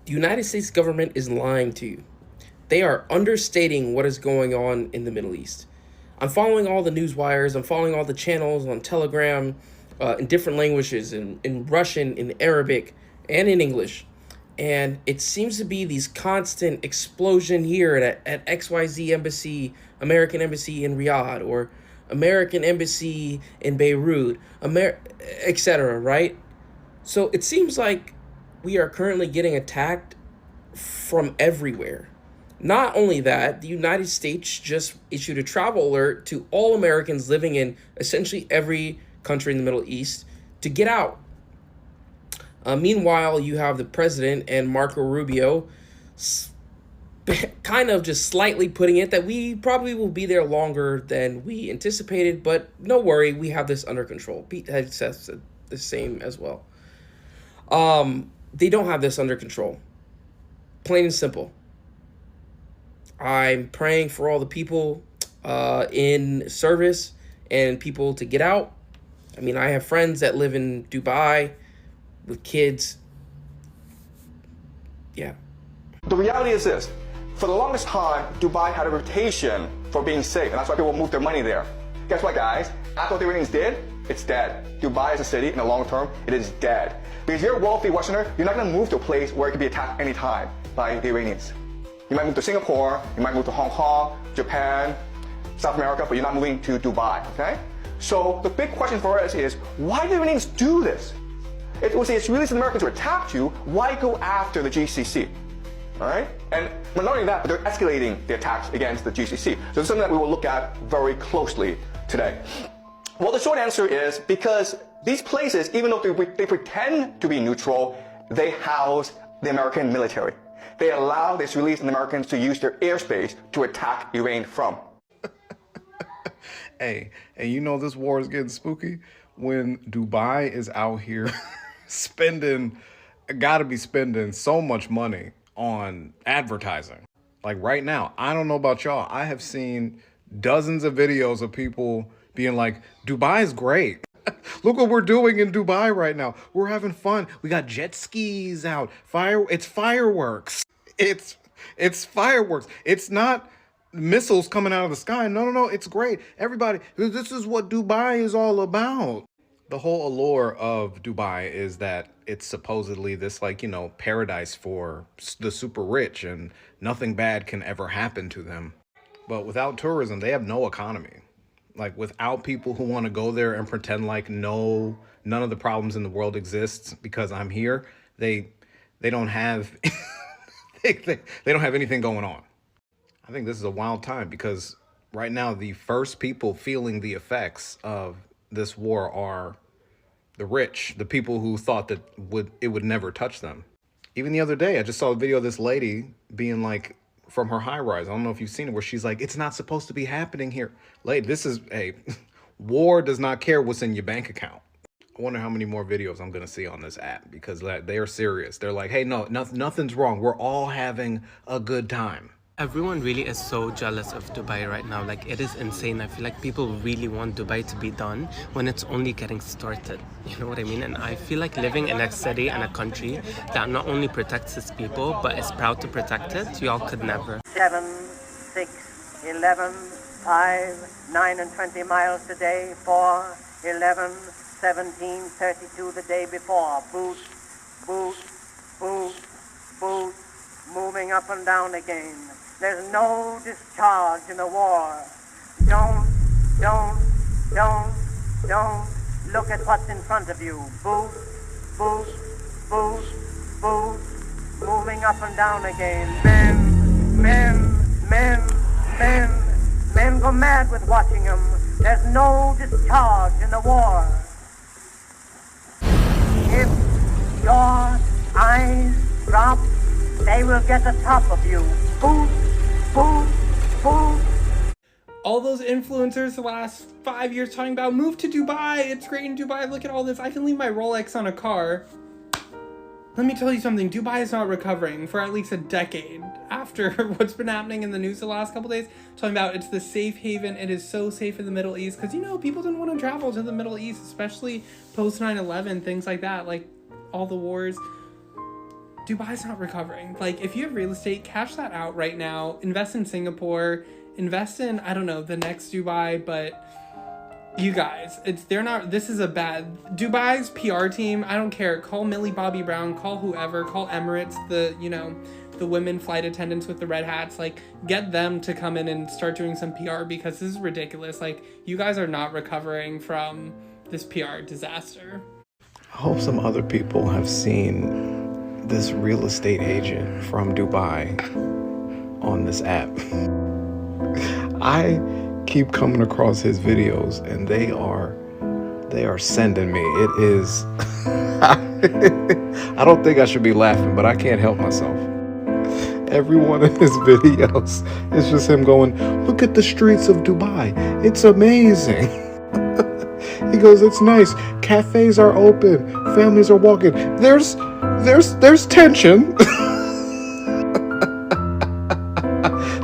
The United States government is lying to you. They are understating what is going on in the Middle East. I'm following all the news wires, I'm following all the channels on Telegram in different languages, in Russian, in Arabic, and in English. And it seems to be these constant explosion here at XYZ Embassy, American Embassy in Riyadh, or American Embassy in Beirut, etc., right? So it seems like we are currently getting attacked from everywhere. Not only that, the United States just issued a travel alert to all Americans living in essentially every country in the Middle East to get out. Meanwhile, you have the president and Marco Rubio kind of just slightly putting it that we probably will be there longer than we anticipated, but no worry, we have this under control. Pete had said the same as well. They don't have this under control. Plain and simple. I'm praying for all the people in service and people to get out. I mean, I have friends that live in Dubai with kids. Yeah. The reality is this. For the longest time, Dubai had a reputation for being safe, and that's why people moved their money there. Guess what, guys? After what the Iranians did, it's dead. Dubai as a city, in the long term, it is dead. Because you're a wealthy Westerner, you're not going to move to a place where it could be attacked anytime by the Iranians. You might move to Singapore, you might move to Hong Kong, Japan, South America, but you're not moving to Dubai, okay? So the big question for us is, why did the Iranians do this? It was the Israelis and Americans who attacked you, why go after the GCC? All right? And not only that, but they're escalating the attacks against the GCC. So it's something that we will look at very closely today. Well, the short answer is because these places, even though they pretend to be neutral, they house the American military. They allow the Israelis and the Americans to use their airspace to attack Iran from. Hey, and you know this war is getting spooky when Dubai is out here gotta be spending so much money on advertising. Like right now, I don't know about y'all, I have seen dozens of videos of people being like, Dubai is great. Look what we're doing in Dubai right now. We're having fun. We got jet skis out. It's fireworks. It's fireworks. It's not missiles coming out of the sky. No. It's great. Everybody, this is what Dubai is all about. The whole allure of Dubai is that it's supposedly this, like, you know, paradise for the super rich and nothing bad can ever happen to them. But without tourism, they have no economy. Like, without people who want to go there and pretend like none of the problems in the world exists because I'm here, they don't have they don't have anything going on. I think this is a wild time because right now the first people feeling the effects of this war are the rich, the people who thought that it would never touch them. Even the other day, I just saw a video of this lady being like, from her high rise, I don't know if you've seen it, where she's like, it's not supposed to be happening here. Lady, this is war does not care what's in your bank account. I wonder how many more videos I'm going to see on this app because they're serious. They're like, hey, no, nothing's wrong. We're all having a good time. Everyone really is so jealous of Dubai right now. Like, it is insane. I feel like people really want Dubai to be done when it's only getting started. You know what I mean? And I feel like living in a city and a country that not only protects its people, but is proud to protect it, y'all could never. 7, 6, 11, 5, 9 and 20 miles today, 4, 11, 17, 32 the day before. Boot, boot, boot, boot, moving up and down again. There's no discharge in the war. Don't look at what's in front of you. Boot, boot, boot, boot, moving up and down again. Men go mad with watching them. There's no discharge in the war. If your eyes drop, they will get the top of you. Boot, boot, boot. All those influencers the last 5 years talking about move to Dubai, it's great in Dubai, look at all this, I can leave my Rolex on a car. Let me tell you something, Dubai is not recovering for at least a decade after what's been happening in the news the last couple days. Talking about it's the safe haven, it is so safe in the Middle East, because, you know, people didn't want to travel to the Middle East, especially post 9/11, things like that, like all the wars. Dubai's not recovering. Like, if you have real estate, cash that out right now. Invest in Singapore. Invest in, I don't know, the next Dubai, but you guys, this is a bad, Dubai's PR team, I don't care, call Millie Bobby Brown, call whoever, call Emirates, the women flight attendants with the red hats, like, get them to come in and start doing some PR, because this is ridiculous. Like, you guys are not recovering from this PR disaster. I hope some other people have seen this real estate agent from Dubai on this app. I keep coming across his videos and they are sending me. It is I don't think I should be laughing, but I can't help myself. Every one of his videos is just him going, look at the streets of Dubai, it's amazing. He goes, it's nice, cafes are open, families are walking, there's tension.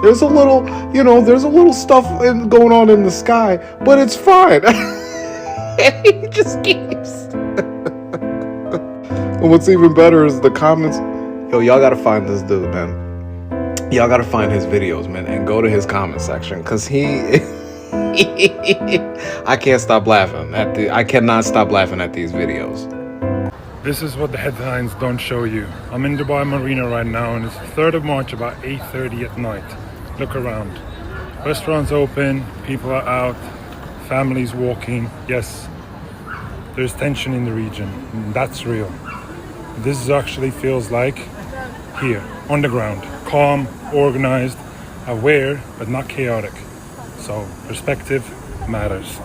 There's a little stuff going on in the sky, but it's fine. He just keeps. And what's even better is the comments. Yo, y'all gotta find this dude, man. Y'all gotta find his videos, man, and go to his comment section, cause I can't stop laughing I cannot stop laughing at these videos. This is what the headlines don't show you. I'm in Dubai Marina right now, and it's the 3rd of March, about 8:30 at night. Look around. Restaurants open, people are out, families walking. Yes, there's tension in the region, and that's real. This actually feels like here, on the ground. Calm, organized, aware, but not chaotic. So, perspective matters.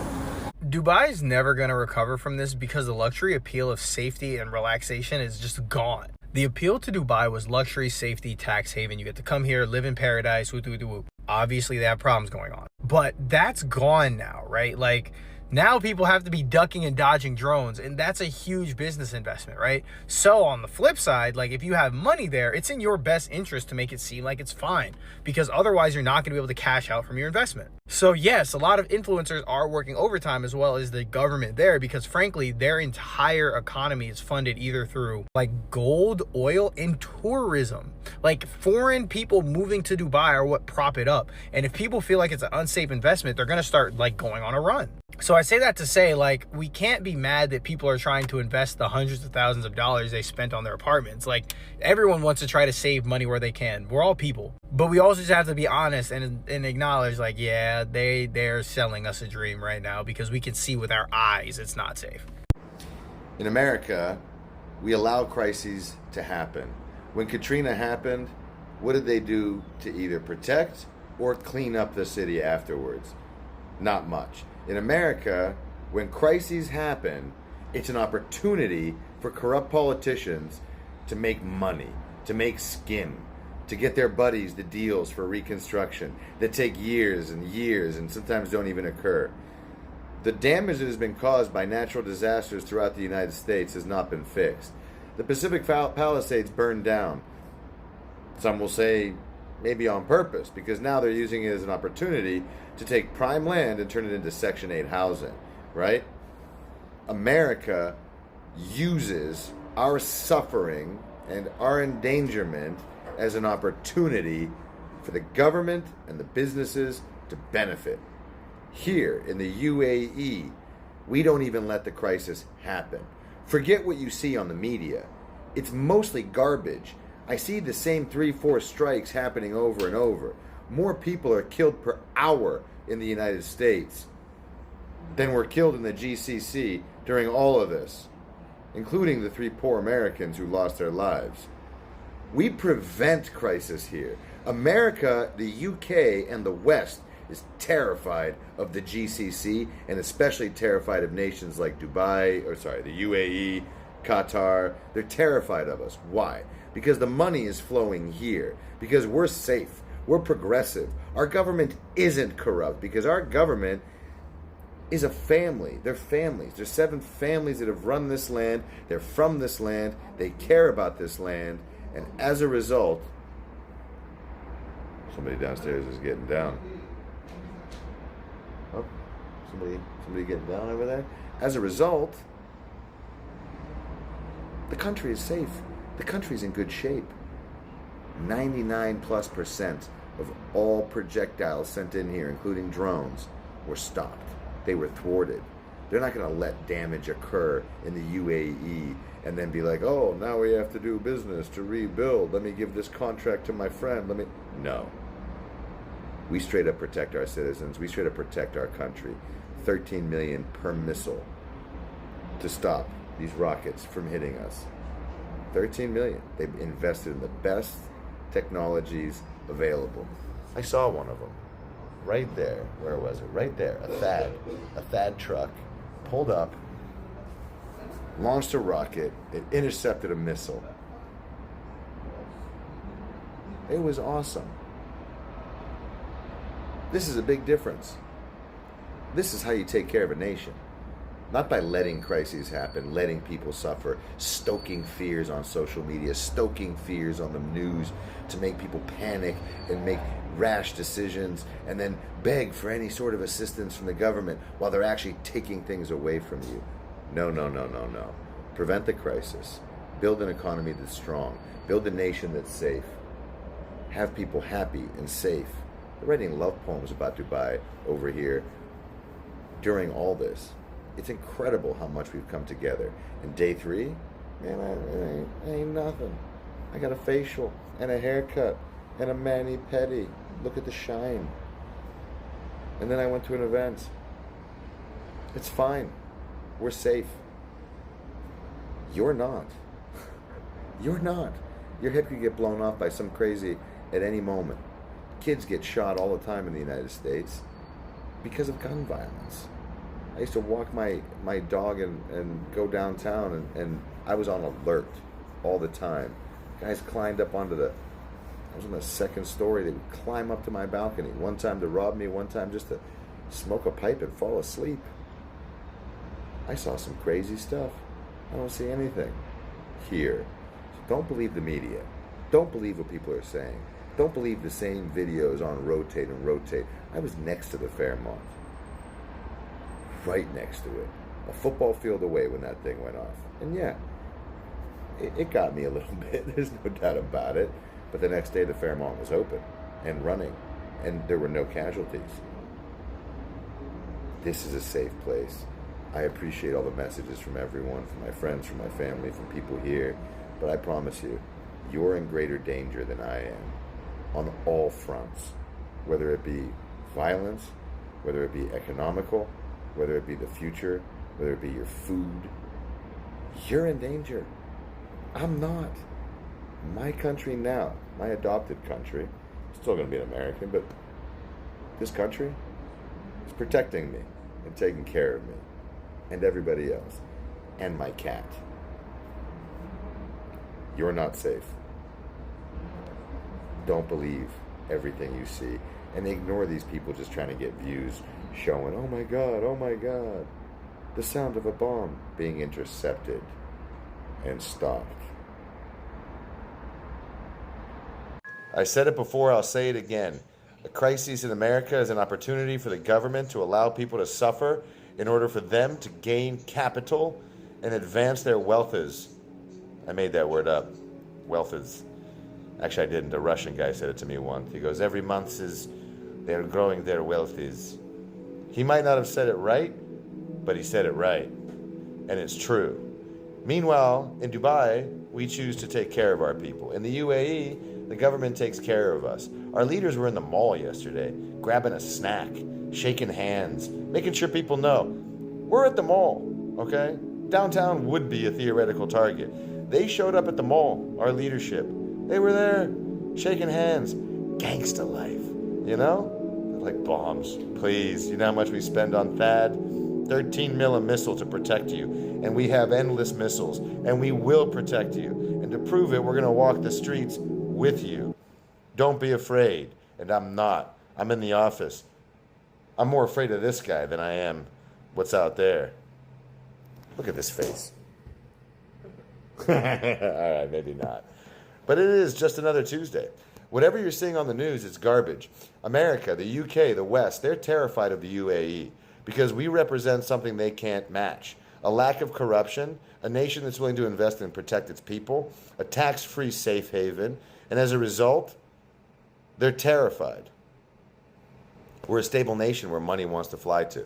Dubai is never going to recover from this because the luxury appeal of safety and relaxation is just gone. The appeal to Dubai was luxury, safety, tax haven. You get to come here, live in paradise, whoop, whoop, whoop. Obviously, they have problems going on. But that's gone now, right? Like, now people have to be ducking and dodging drones, and that's a huge business investment, right? So on the flip side, like, if you have money there, it's in your best interest to make it seem like it's fine, because otherwise you're not going to be able to cash out from your investment. So yes, a lot of influencers are working overtime, as well as the government there, because frankly, their entire economy is funded either through like gold, oil, and tourism. Like, foreign people moving to Dubai are what prop it up. And if people feel like it's an unsafe investment, they're going to start like going on a run. So I say that to say, like, we can't be mad that people are trying to invest the hundreds of thousands of dollars they spent on their apartments. Like, everyone wants to try to save money where they can. We're all people. But we also just have to be honest and acknowledge, like, yeah, they're selling us a dream right now, because we can see with our eyes it's not safe. In America, we allow crises to happen. When Katrina happened, what did they do to either protect or clean up the city afterwards? Not much. In America, when crises happen, it's an opportunity for corrupt politicians to make money, to make skin, to get their buddies the deals for reconstruction that take years and years and sometimes don't even occur. The damage that has been caused by natural disasters throughout the United States has not been fixed. The Pacific Palisades burned down. Some will say maybe on purpose, because now they're using it as an opportunity to take prime land and turn it into Section 8 housing, right? America uses our suffering and our endangerment as an opportunity for the government and the businesses to benefit. Here in the UAE, we don't even let the crisis happen. Forget what you see on the media. It's mostly garbage. I see the same 3-4 strikes happening over and over. More people are killed per hour in the United States than were killed in the GCC during all of this, including the 3 poor Americans who lost their lives. We prevent crisis here. America, the UK, and the West is terrified of the GCC, and especially terrified of nations like the UAE, Qatar. They're terrified of us. Why? Because the money is flowing here. Because we're safe. We're progressive. Our government isn't corrupt, because our government is a family. They're families. There's 7 families that have run this land. They're from this land. They care about this land. And as a result, somebody downstairs is getting down. Oh, somebody getting down over there? As a result, the country is safe. The country's in good shape. 99+% of all projectiles sent in here, including drones, were stopped. They were thwarted. They're not going to let damage occur in the UAE and then be like, oh, now we have to do business to rebuild. Let me give this contract to my friend. No. We straight up protect our citizens. We straight up protect our country. 13 million per missile to stop these rockets from hitting us. 13 million. They've invested in the best technologies available. I saw one of them right there. Where was it? Right there. A THAAD truck pulled up, launched a rocket. It intercepted a missile. It was awesome. This is a big difference. This is how you take care of a nation. Not by letting crises happen, letting people suffer, stoking fears on social media, stoking fears on the news to make people panic and make rash decisions and then beg for any sort of assistance from the government while they're actually taking things away from you. No. Prevent the crisis. Build an economy that's strong. Build a nation that's safe. Have people happy and safe. They're writing love poems about Dubai over here during all this. It's incredible how much we've come together. And day 3, man, I ain't nothing. I got a facial and a haircut and a mani-pedi. Look at the shine. And then I went to an event. It's fine. We're safe. You're not. You're not. Your head could get blown off by some crazy at any moment. Kids get shot all the time in the United States because of gun violence. I used to walk my dog and go downtown and I was on alert all the time. Guys climbed up onto I was on the second story, they would climb up to my balcony. One time to rob me, one time just to smoke a pipe and fall asleep. I saw some crazy stuff. I don't see anything here. So don't believe the media. Don't believe what people are saying. Don't believe the same videos on rotate and rotate. I was next to the Fairmont. Right next to it. A football field away when that thing went off. And yeah, it got me a little bit. There's no doubt about it. But the next day the Fairmont was open and running. And there were no casualties. This is a safe place. I appreciate all the messages from everyone, from my friends, from my family, from people here. But I promise you, you're in greater danger than I am. On all fronts. Whether it be violence, whether it be economical, whether it be the future, whether it be your food, you're in danger. I'm not. My country now, my adopted country, still going to be an American, but this country is protecting me and taking care of me and everybody else and my cat. You're not safe. Don't believe everything you see and ignore these people just trying to get views showing, oh my God, the sound of a bomb being intercepted and stopped. I said it before, I'll say it again. A crisis in America is an opportunity for the government to allow people to suffer in order for them to gain capital and advance their wealthes. I made that word up. Wealthes. Actually, I didn't. A Russian guy said it to me once. He goes, every month is they're growing their wealthes. He might not have said it right, but he said it right. And it's true. Meanwhile, in Dubai, we choose to take care of our people. In the UAE, the government takes care of us. Our leaders were in the mall yesterday, grabbing a snack, shaking hands, making sure people know, we're at the mall, okay? Downtown would be a theoretical target. They showed up at the mall, our leadership. They were there, shaking hands. Gangsta life, you know? Like bombs, please. You know how much we spend on THAAD? 13 mil a missile to protect you. And we have endless missiles. And we will protect you. And to prove it, we're going to walk the streets with you. Don't be afraid. And I'm not. I'm in the office. I'm more afraid of this guy than I am what's out there. Look at this face. All right, maybe not. But it is just another Tuesday. Whatever you're seeing on the news, it's garbage. America, the UK, the West, they're terrified of the UAE because we represent something they can't match. a lack of corruption, a nation that's willing to invest and protect its people, a tax-free safe haven, and as a result, they're terrified. We're a stable nation where money wants to fly to.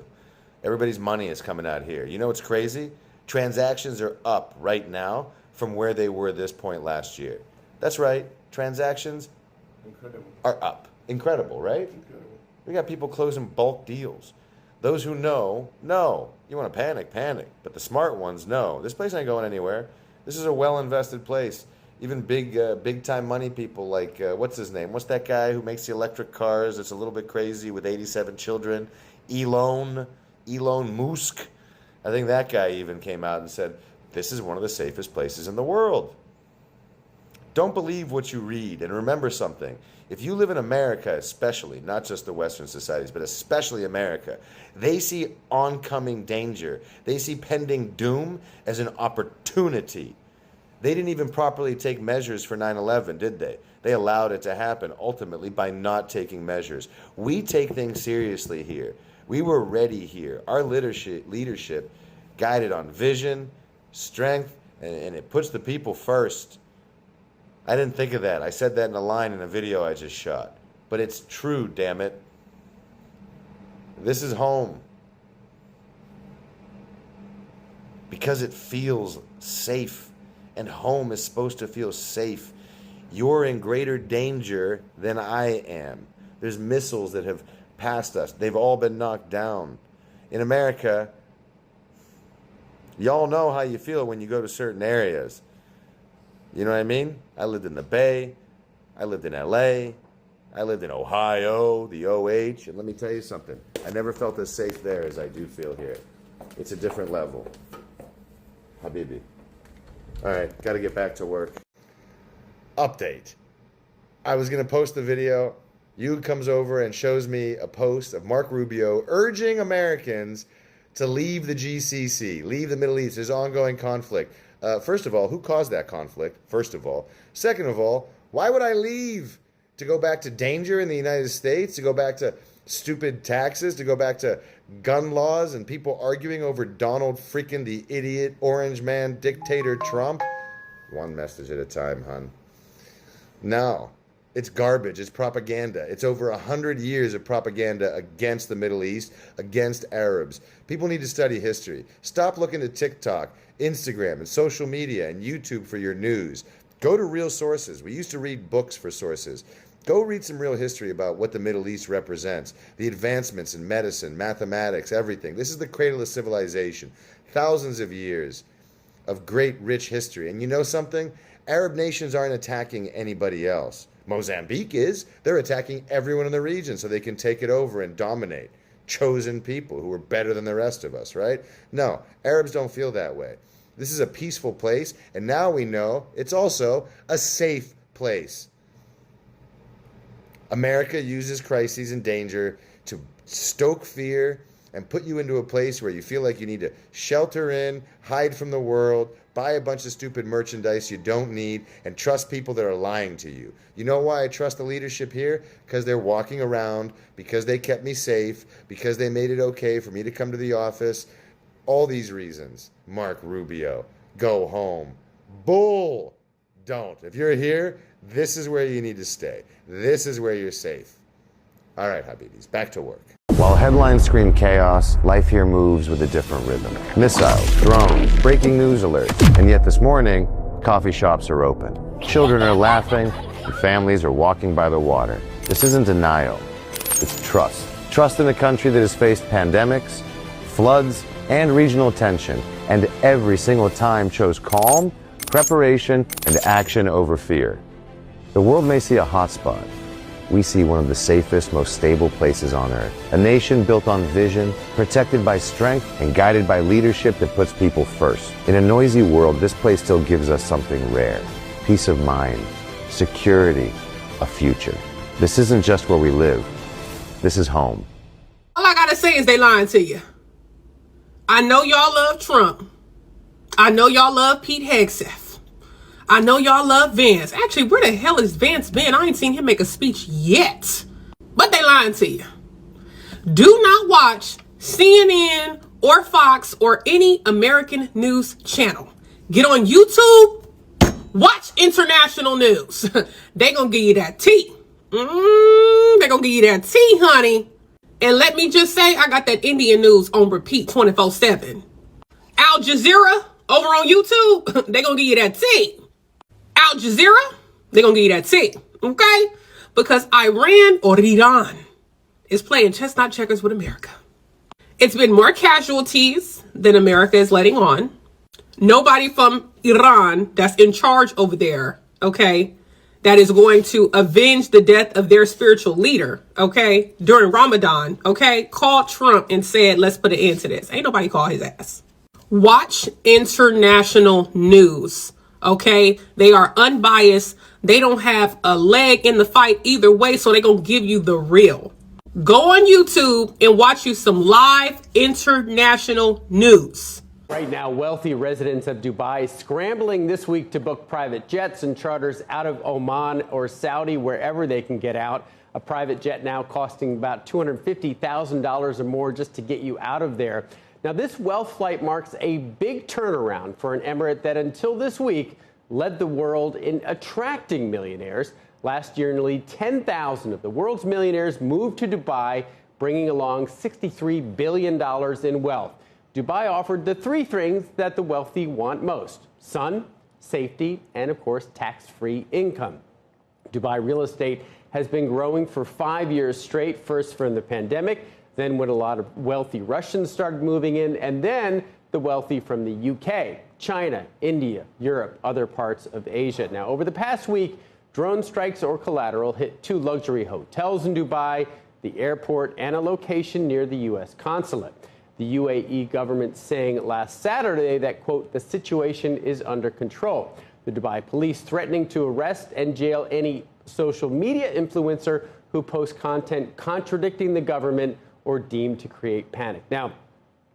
Everybody's money is coming out here. You know what's crazy? Transactions are up right now from where they were this point last year. That's right. Transactions are up. Incredible, right? Incredible. We got people closing bulk deals. Those who know. You want to panic, panic. But the smart ones know. This place ain't going anywhere. This is a well-invested place. Even big-time money people like, what's his name? What's that guy who makes the electric cars? It's a little bit crazy with 87 children. Elon Musk. I think that guy even came out and said, this is one of the safest places in the world. Don't believe what you read. And remember something. If you live in America, especially, not just the Western societies, but especially America, they see oncoming danger. They see pending doom as an opportunity. They didn't even properly take measures for 9/11, did they? They allowed it to happen, ultimately, by not taking measures. We take things seriously here. We were ready here. Our leadership guided on vision, strength, and it puts the people first. I didn't think of that. I said that in a line in a video I just shot. But it's true, damn it. This is home. Because it feels safe. And home is supposed to feel safe. You're in greater danger than I am. There's missiles that have passed us. They've all been knocked down. In America, y'all know how you feel when you go to certain areas. You know what I mean? I lived in the Bay. I lived in LA. I lived in Ohio, the OH. And let me tell you something. I never felt as safe there as I do feel here. It's a different level. Habibi. All right, got to get back to work. Update. I was going to post the video. Yu comes over and shows me a post of Mark Rubio urging Americans to leave the GCC, leave the Middle East. There's ongoing conflict. First of all, who caused that conflict? First of all. Second of all, why would I leave? To go back to danger in the United States? To go back to stupid taxes? To go back to gun laws and people arguing over Donald freaking the idiot orange man dictator Trump? One message at a time, hun. No. It's garbage. It's propaganda. It's over 100 years of propaganda against the Middle East, against Arabs. People need to study history. Stop looking at TikTok, Instagram, and social media and YouTube for your news. Go to real sources. We used to read books for sources. Go read some real history about what the Middle East represents, the advancements in medicine, mathematics, everything. This is the cradle of civilization. Thousands of years of great, rich history. And you know something? Arab nations aren't attacking anybody else. Mozambique is. They're attacking everyone in the region so they can take it over and dominate. Chosen people who are better than the rest of us, right? No, Arabs don't feel that way. This is a peaceful place, and now we know it's also a safe place. America uses crises and danger to stoke fear and put you into a place where you feel like you need to shelter in, hide from the world, buy a bunch of stupid merchandise you don't need, and trust people that are lying to you. You know why I trust the leadership here? Because they're walking around, because they kept me safe, because they made it okay for me to come to the office. All these reasons. Mark Rubio, go home. Bull! Don't. If you're here, this is where you need to stay. This is where you're safe. All right, Habibis, back to work. While headlines scream chaos, life here moves with a different rhythm. Missiles, drones, breaking news alerts. And yet this morning, coffee shops are open. Children are laughing, and families are walking by the water. This isn't denial, it's trust. Trust in a country that has faced pandemics, floods, and regional tension, and every single time chose calm, preparation, and action over fear. The world may see a hotspot. We see one of the safest, most stable places on earth. A nation built on vision, protected by strength, and guided by leadership that puts people first. In a noisy world, this place still gives us something rare. Peace of mind, security, a future. This isn't just where we live. This is home. All I gotta say is they lying to you. I know y'all love Trump. I know y'all love Pete Hegseth. I know y'all love Vance. Actually, where the hell is Vance been? I ain't seen him make a speech yet. But they lying to you. Do not watch CNN or Fox or any American news channel. Get on YouTube, watch international news. They gonna give you that tea. They gonna give you that tea, honey. And let me just say, I got that Indian news on repeat 24/7. Al Jazeera over on YouTube, they gonna give you that tea. Al Jazeera, they gonna give you that tea, okay? Because Iran is playing chestnut checkers with America. It's been more casualties than America is letting on. Nobody from Iran that's in charge over there, okay, that is going to avenge the death of their spiritual leader, okay, during Ramadan, okay, called Trump and said, let's put an end to this. Ain't nobody call his ass. Watch international news, okay? They are unbiased. They don't have a leg in the fight either way, so they're going to give you the real. Go on YouTube and watch you some live international news. Right now, wealthy residents of Dubai scrambling this week to book private jets and charters out of Oman or Saudi, wherever they can get out. A private jet now costing about $250,000 or more just to get you out of there. Now, this wealth flight marks a big turnaround for an emirate that until this week led the world in attracting millionaires. Last year, nearly 10,000 of the world's millionaires moved to Dubai, bringing along $63 billion in wealth. Dubai offered the three things that the wealthy want most: sun, safety, and of course, tax-free income. Dubai real estate has been growing for 5 years straight, first from the pandemic, then when a lot of wealthy Russians started moving in, and then the wealthy from the UK, China, India, Europe, other parts of Asia. Now, over the past week, drone strikes or collateral hit 2 luxury hotels in Dubai, the airport, and a location near the U.S. consulate. The UAE government saying last Saturday that, quote, the situation is under control. The Dubai police threatening to arrest and jail any social media influencer who posts content contradicting the government or deemed to create panic. Now,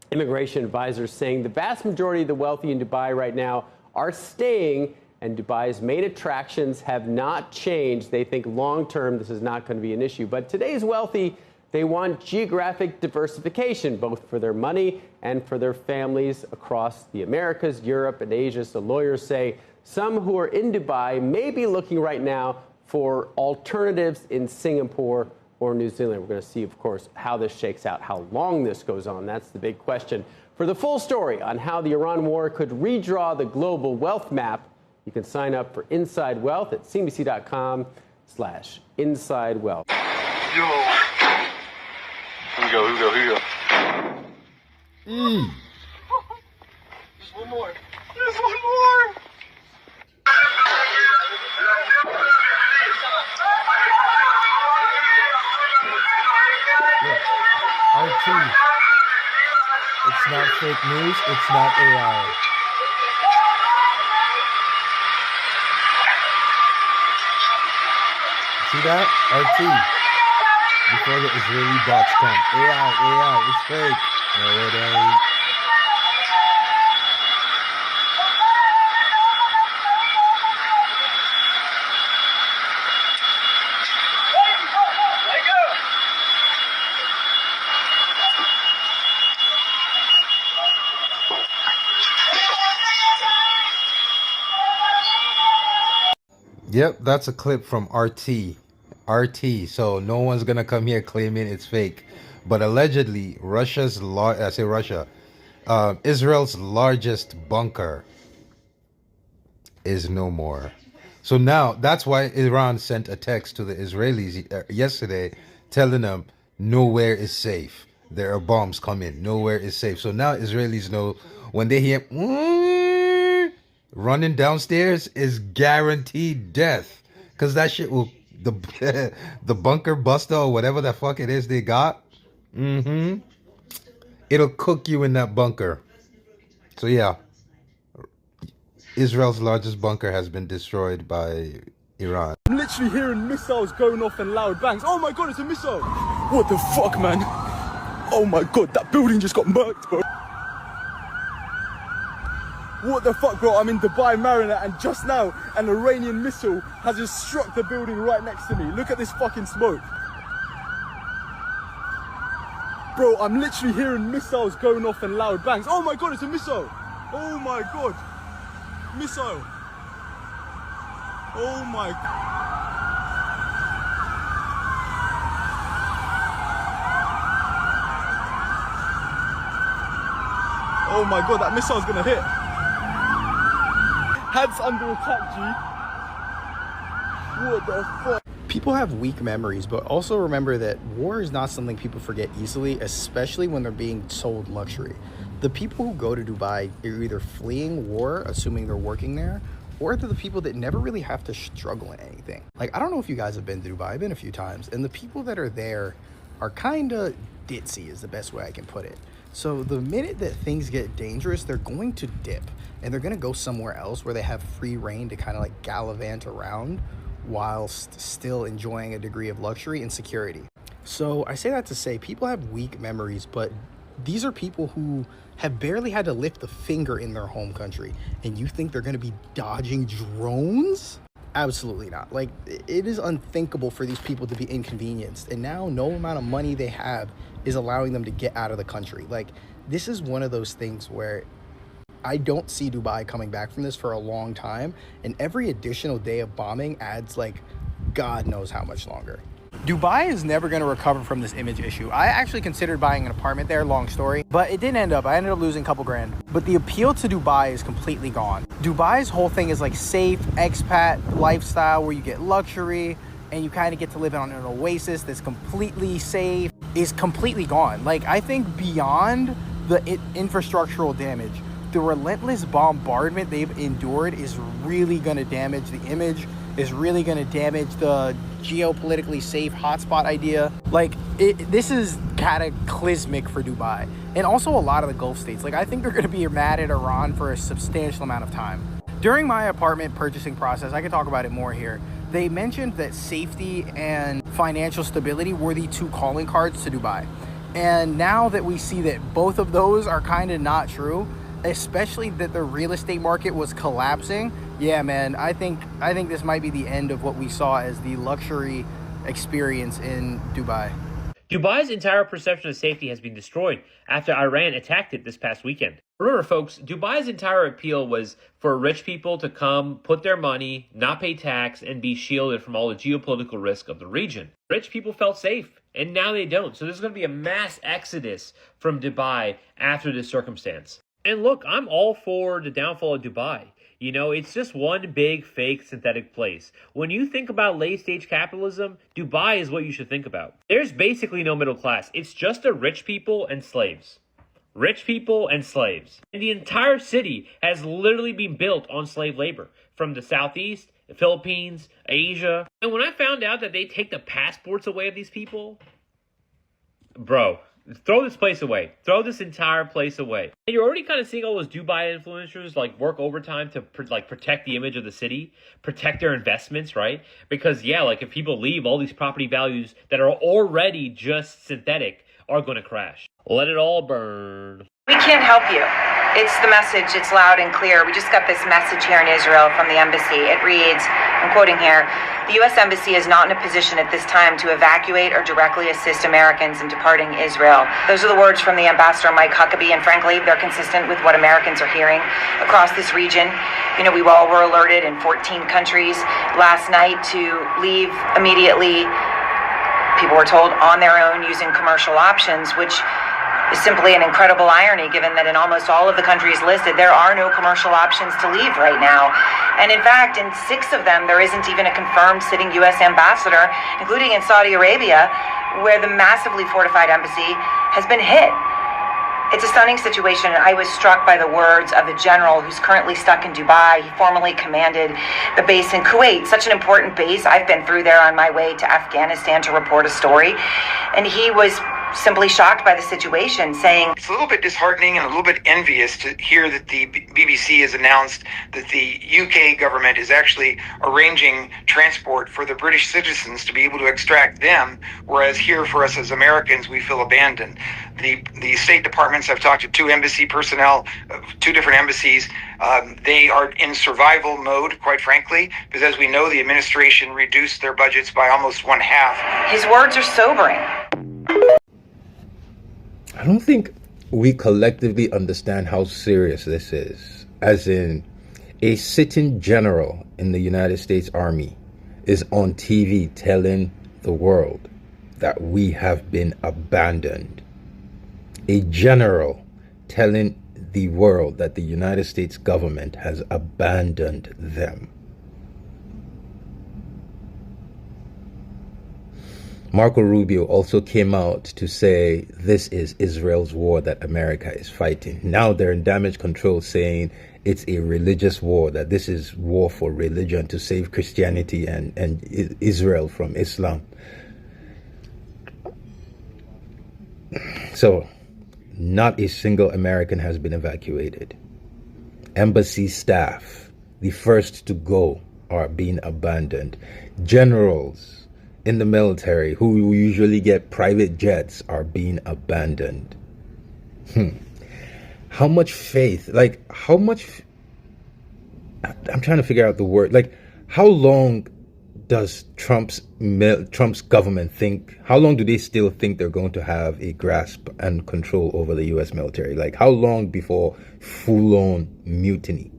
immigration advisors saying the vast majority of the wealthy in Dubai right now are staying, and Dubai's main attractions have not changed. They think long-term this is not going to be an issue. But today's wealthy, they want geographic diversification, both for their money and for their families across the Americas, Europe, and Asia. So lawyers say some who are in Dubai may be looking right now for alternatives in Singapore or New Zealand. We're going to see, of course, how this shakes out, how long this goes on. That's the big question. For the full story on how the Iran war could redraw the global wealth map, you can sign up for Inside Wealth at cnbc.com/insidewealth. Yo. Here we go. There's one more. RT. It's not fake news. It's not AI. See that? RT. Before the Israeli bots come. AI, it's fake. No, it ain't. Yep, that's a clip from RT. So no one's gonna come here claiming it's fake. But allegedly, Israel's largest bunker is no more. So now that's why Iran sent a text to the Israelis yesterday telling them nowhere is safe. There are bombs coming. Nowhere is safe. So now Israelis know when they hear running downstairs is guaranteed death, because that shit will the bunker buster or whatever the fuck it is they got. It'll cook you in that bunker. So yeah, Israel's largest bunker has been destroyed by Iran. I'm literally hearing missiles going off and loud bangs. Oh my god, it's a missile! What the fuck, man? Oh my god, that building just got murked, bro. What the fuck, bro? I'm in Dubai Marina, and just now an Iranian missile has just struck the building right next to me. Look at this fucking smoke. Bro, I'm literally hearing missiles going off and loud bangs. Oh my god, it's a missile! Oh my god! Missile! Oh my god. Oh my god, that missile's gonna hit. Head's under attack, G. What the fuck? People have weak memories, but also remember that war is not something people forget easily, especially when they're being sold luxury. The people who go to Dubai are either fleeing war, assuming they're working there, or they're the people that never really have to struggle in anything. Like, I don't know if you guys have been to Dubai. I've been a few times, and the people that are there are kind of ditzy is the best way I can put it. So the minute that things get dangerous, they're going to dip, and they're going to go somewhere else where they have free reign to kind of like gallivant around whilst still enjoying a degree of luxury and security. So I say that to say people have weak memories, but these are people who have barely had to lift a finger in their home country, and you think they're going to be dodging drones? Absolutely not. Like, it is unthinkable for these people to be inconvenienced, and now no amount of money they have is allowing them to get out of the country. Like, this is one of those things where I don't see Dubai coming back from this for a long time, and every additional day of bombing adds like God knows how much longer. Dubai is never going to recover from this image issue. I actually considered buying an apartment there, long story, but it didn't end up. I ended up losing a couple grand. But the appeal to Dubai is completely gone. Dubai's whole thing is like safe expat lifestyle where you get luxury and you kind of get to live on an oasis that's completely safe, is completely gone. Like, I think beyond the infrastructural damage, the relentless bombardment they've endured is really going to damage the image, is really going to damage the geopolitically safe hotspot idea. Like, this is cataclysmic for Dubai, and also a lot of the Gulf states. Like, I think they're going to be mad at Iran for a substantial amount of time. During my apartment purchasing process, I can talk about it more here, they mentioned that safety and financial stability were the two calling cards to Dubai. And now that we see that both of those are kind of not true, especially that the real estate market was collapsing, yeah, man, I think this might be the end of what we saw as the luxury experience in Dubai. Dubai's entire perception of safety has been destroyed after Iran attacked it this past weekend. Remember, folks, Dubai's entire appeal was for rich people to come, put their money, not pay tax, and be shielded from all the geopolitical risk of the region. Rich people felt safe, and now they don't. So there's going to be a mass exodus from Dubai after this circumstance. And look, I'm all for the downfall of Dubai. You know, it's just one big, fake, synthetic place. When you think about late-stage capitalism, Dubai is what you should think about. There's basically no middle class. It's just the rich people and slaves. Rich people and slaves. And the entire city has literally been built on slave labor. From the Southeast, the Philippines, Asia. And when I found out that they take the passports away of these people, bro, throw this place away. Throw this entire place away. And you're already kind of seeing all those Dubai influencers like work overtime to protect the image of the city, protect their investments, right? Because yeah, like if people leave, all these property values that are already just synthetic are going to crash. Let it all burn. We can't help you. It's the message. It's loud and clear. We just got this message here in Israel from the embassy. It reads, I'm quoting here, the U.S. Embassy is not in a position at this time to evacuate or directly assist Americans in departing Israel. Those are the words from the Ambassador Mike Huckabee, and frankly, they're consistent with what Americans are hearing across this region. You know, we all were alerted in 14 countries last night to leave immediately. People were told on their own using commercial options, which is simply an incredible irony given that in almost all of the countries listed, there are no commercial options to leave right now. And in fact, in 6 of them, there isn't even a confirmed sitting U.S. ambassador, including in Saudi Arabia, where the massively fortified embassy has been hit. It's a stunning situation, and I was struck by the words of the general who's currently stuck in Dubai. He formerly commanded the base in Kuwait, such an important base. I've been through there on my way to Afghanistan to report a story, and he was simply shocked by the situation, saying, it's a little bit disheartening and a little bit envious to hear that the BBC has announced that the UK government is actually arranging transport for the British citizens to be able to extract them, whereas here for us as Americans, we feel abandoned. The State Departments, I've talked to 2 embassy personnel, 2 different embassies. They are in survival mode, quite frankly, because as we know, the administration reduced their budgets by almost 1/2. His words are sobering. I don't think we collectively understand how serious this is. As in, a sitting general in the United States Army is on TV telling the world that we have been abandoned. A general telling the world that the United States government has abandoned them. Marco Rubio also came out to say this is Israel's war that America is fighting. Now they're in damage control saying it's a religious war, that this is war for religion to save Christianity and Israel from Islam. So, not a single American has been evacuated. Embassy staff, the first to go, are being abandoned. Generals in the military who usually get private jets are being abandoned. How much faith, like how much, I'm trying to figure out the word, like how long does Trump's government think, how long do they still think they're going to have a grasp and control over the US military? Like how long before full-on mutiny?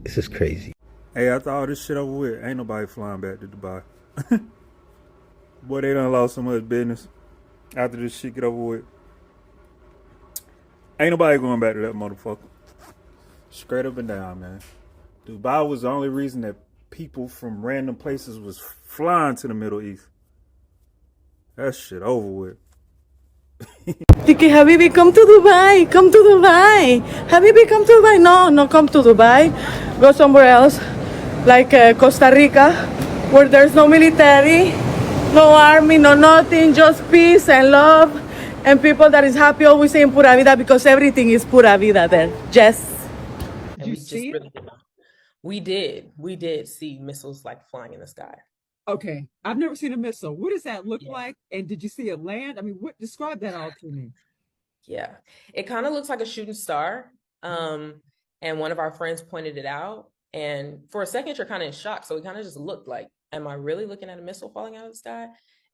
This is crazy. Hey, after all this shit over with, ain't nobody flying back to Dubai. Boy, they done lost so much business after this shit get over with. Ain't nobody going back to that motherfucker. Straight up and down, man. Dubai was the only reason that people from random places was flying to the Middle East. That shit over with. Tiki Habibi, come to Dubai. Come to Dubai. Habibi, come to Dubai. No, come to Dubai. Go somewhere else, like Costa Rica, where there's no military, no army, no nothing, just peace and love, and people that is happy, always saying pura vida, because everything is pura vida there. Yes. And we just really did not. We did see missiles like flying in the sky. Okay, I've never seen a missile. What does that look like? And did you see it land? I mean, describe that all to me. Yeah, it kind of looks like a shooting star. And one of our friends pointed it out. And for a second, you're kind of in shock. So we kind of just looked like, am I really looking at a missile falling out of the sky?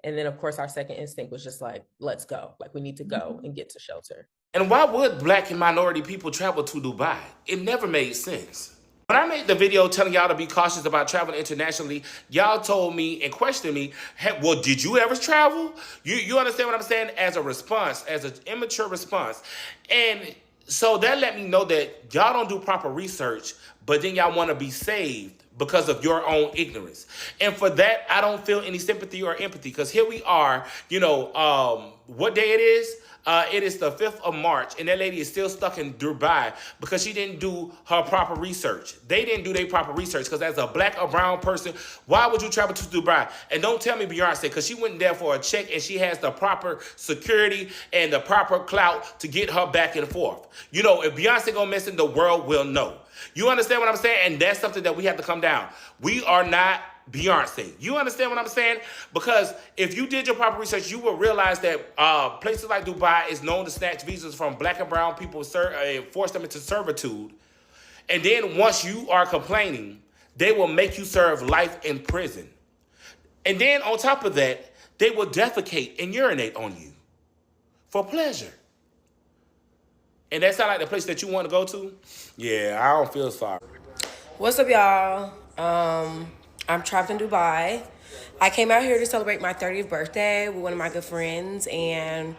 And then, of course, our second instinct was just like, let's go. Like, we need to go and get to shelter. And why would Black and minority people travel to Dubai? It never made sense. When I made the video telling y'all to be cautious about traveling internationally, y'all told me and questioned me, hey, well, did you ever travel? You understand what I'm saying? As a response, as an immature response. And so that let me know that y'all don't do proper research, but then y'all want to be saved because of your own ignorance. And for that, I don't feel any sympathy or empathy, because here we are, what day it is? It is the 5th of March, and that lady is still stuck in Dubai because she didn't do her proper research. They didn't do their proper research, because as a Black or brown person, why would you travel to Dubai? And don't tell me Beyonce, because she went there for a check and she has the proper security and the proper clout to get her back and forth. If Beyonce gonna mess in, the world will know. You understand what I'm saying? And that's something that we have to come down. We are not Beyonce. You understand what I'm saying? Because if you did your proper research, you will realize that places like Dubai is known to snatch visas from Black and brown people and force them into servitude. And then once you are complaining, they will make you serve life in prison. And then on top of that, they will defecate and urinate on you for pleasure. And that's not like the place that you want to go to? Yeah, I don't feel sorry. What's up, y'all? I'm trapped in Dubai. I came out here to celebrate my 30th birthday with one of my good friends, and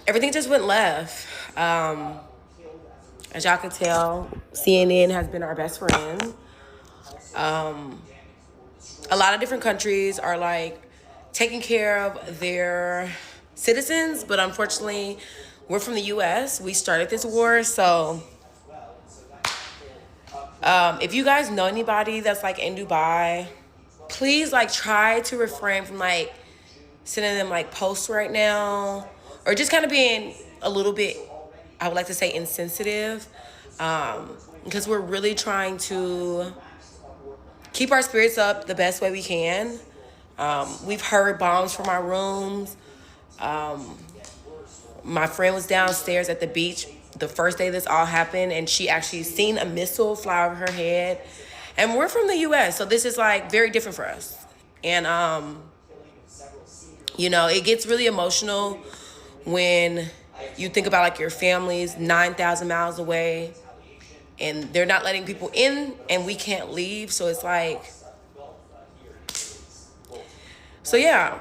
everything just went left. As y'all can tell, CNN has been our best friend. A lot of different countries are like taking care of their citizens, but unfortunately, we're from the US. We started this war, so if you guys know anybody that's like in Dubai, please like try to refrain from like sending them like posts right now, or just kind of being a little bit, I would like to say, insensitive, because we're really trying to keep our spirits up the best way we can. We've heard bombs from our rooms. My friend was downstairs at the beach the first day this all happened, and she actually seen a missile fly over her head. And we're from the US, so this is like very different for us. And it gets really emotional when you think about like your families 9,000 miles away and they're not letting people in and we can't leave. So it's like, so yeah,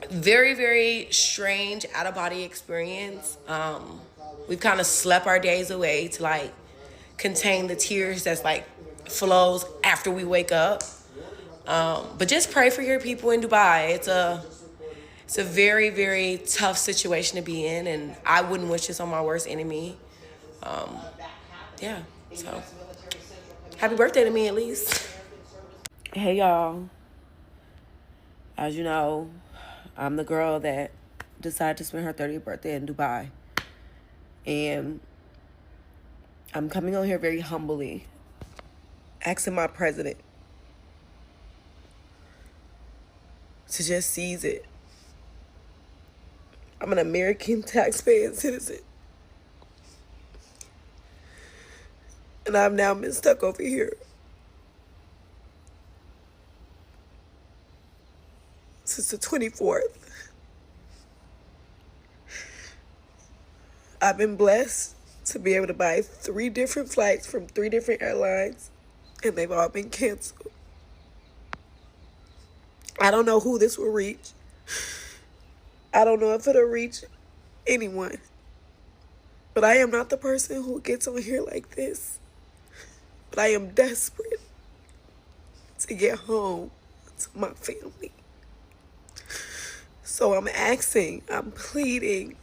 very, very strange out of body experience. We've kind of slept our days away to like contain the tears that's like flows after we wake up. But just pray for your people in Dubai. It's a very, very tough situation to be in, and I wouldn't wish this on my worst enemy. Yeah, so happy birthday to me at least. Hey y'all. As you know, I'm the girl that decided to spend her 30th birthday in Dubai. And I'm coming on here very humbly, asking my president to just seize it. I'm an American taxpaying citizen. And I've now been stuck over here since the 24th. I've been blessed to be able to buy 3 different flights from 3 different airlines, and they've all been canceled. I don't know who this will reach. I don't know if it'll reach anyone. But I am not the person who gets on here like this. But I am desperate to get home to my family. So I'm asking, I'm pleading,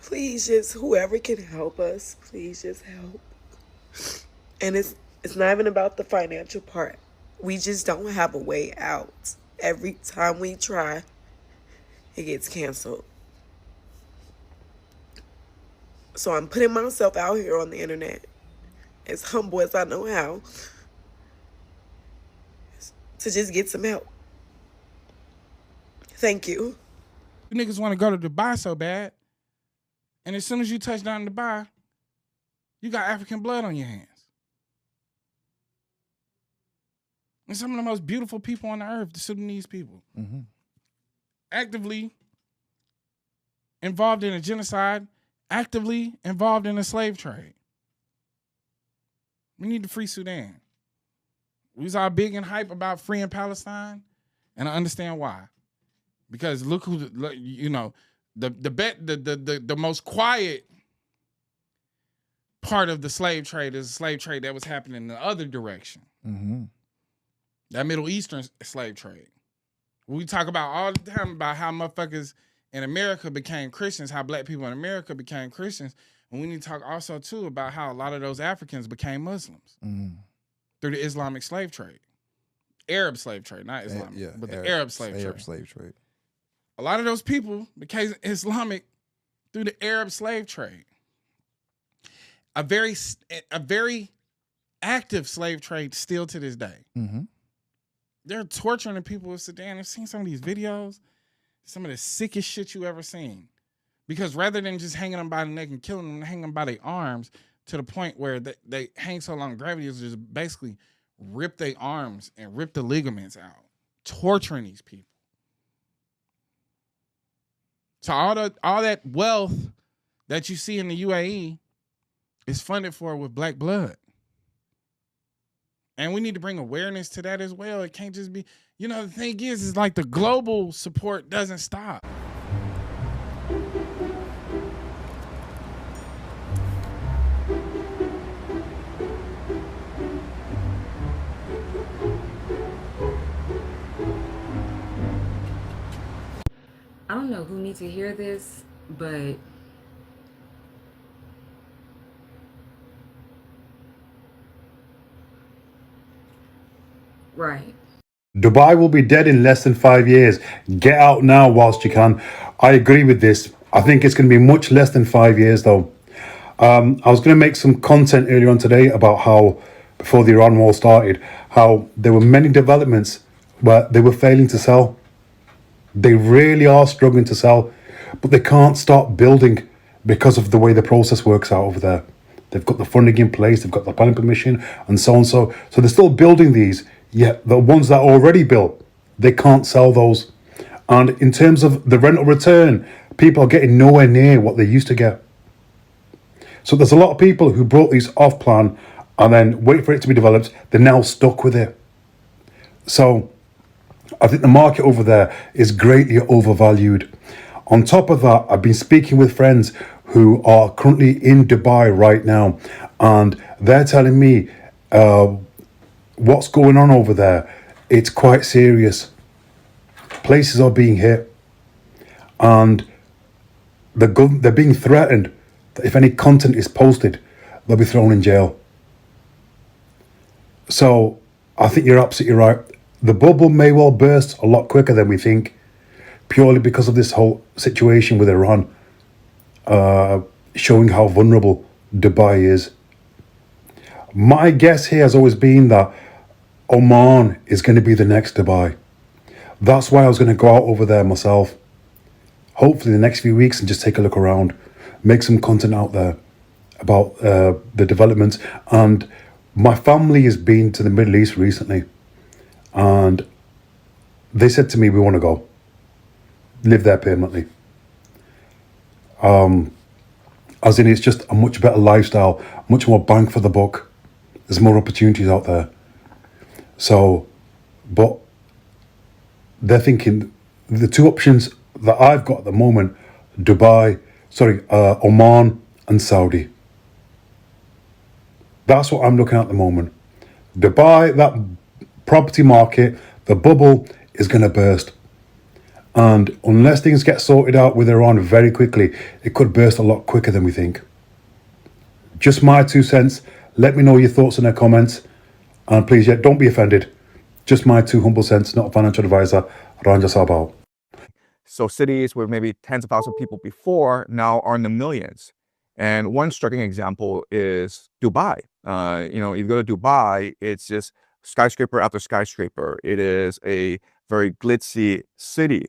please just, whoever can help us, please just help. And it's not even about the financial part. We just don't have a way out. Every time we try, it gets canceled. So I'm putting myself out here on the internet, as humble as I know how, to just get some help. Thank you. You niggas want to go to Dubai so bad, and as soon as you touch down in Dubai, you got African blood on your hands. And some of the most beautiful people on the earth, the Sudanese people, actively involved in a genocide, actively involved in a slave trade. We need to free Sudan. We was all big and hype about freeing Palestine, and I understand why. Because look who, you know, the most quiet part of the slave trade is the slave trade that was happening in the other direction. That Middle Eastern slave trade. We talk about all the time about how motherfuckers in America became Christians, how black people in America became Christians. And we need to talk also, too, about how a lot of those Africans became Muslims through the Islamic slave trade. Arab slave trade, not Islamic, but the Arab slave trade. A lot of those people became Islamic through the Arab slave trade. A very active slave trade still to this day. They're torturing the people of Sudan. I've seen some of these videos, some of the sickest shit you ever seen. Because rather than just hanging them by the neck and killing them, they hang them by their arms to the point where they hang so long, gravity is just basically rip their arms and rip the ligaments out, torturing these people. So all that wealth that you see in the UAE is funded for with black blood. And we need to bring awareness to that as well. It can't just be, you know, the thing is like the global support doesn't stop. I don't know who needs to hear this, but right. Dubai will be dead in less than 5 years. Get out now whilst you can. I agree with this. I think it's going to be much less than 5 years though. I was going to make some content earlier on today about how, before the Iran war started, how there were many developments where they were failing to sell. They really are struggling to sell, but they can't start building because of the way the process works out over there. They've got the funding in place, they've got the planning permission, and so on. So they're still building these, yet the ones that are already built, they can't sell those. And in terms of the rental return, people are getting nowhere near what they used to get. So there's a lot of people who brought these off plan and then wait for it to be developed. They're now stuck with it. So I think the market over there is greatly overvalued. On top of that, I've been speaking with friends who are currently in Dubai right now, and they're telling me what's going on over there. It's quite serious. Places are being hit, and they're being threatened that if any content is posted, they'll be thrown in jail. So I think you're absolutely right. The bubble may well burst a lot quicker than we think, purely because of this whole situation with Iran, showing how vulnerable Dubai is. My guess here has always been that Oman is going to be the next Dubai. That's why I was going to go out over there myself, hopefully the next few weeks, and just take a look around, make some content out there about the developments. And my family has been to the Middle East recently, and they said to me, we want to go live there permanently. As in, it's just a much better lifestyle, much more bang for the buck. There's more opportunities out there. So, but they're thinking the two options that I've got at the moment, Oman and Saudi. That's what I'm looking at the moment. Dubai, that property market, the bubble is going to burst. And unless things get sorted out with Iran very quickly, it could burst a lot quicker than we think. Just my 2 cents. Let me know your thoughts in the comments. And please, don't be offended. Just my 2 humble cents, not a financial advisor. Ranja Sabal. So cities with maybe tens of thousands of people before now are in the millions. And one striking example is Dubai. You go to Dubai, it's just skyscraper after skyscraper. It is a very glitzy city.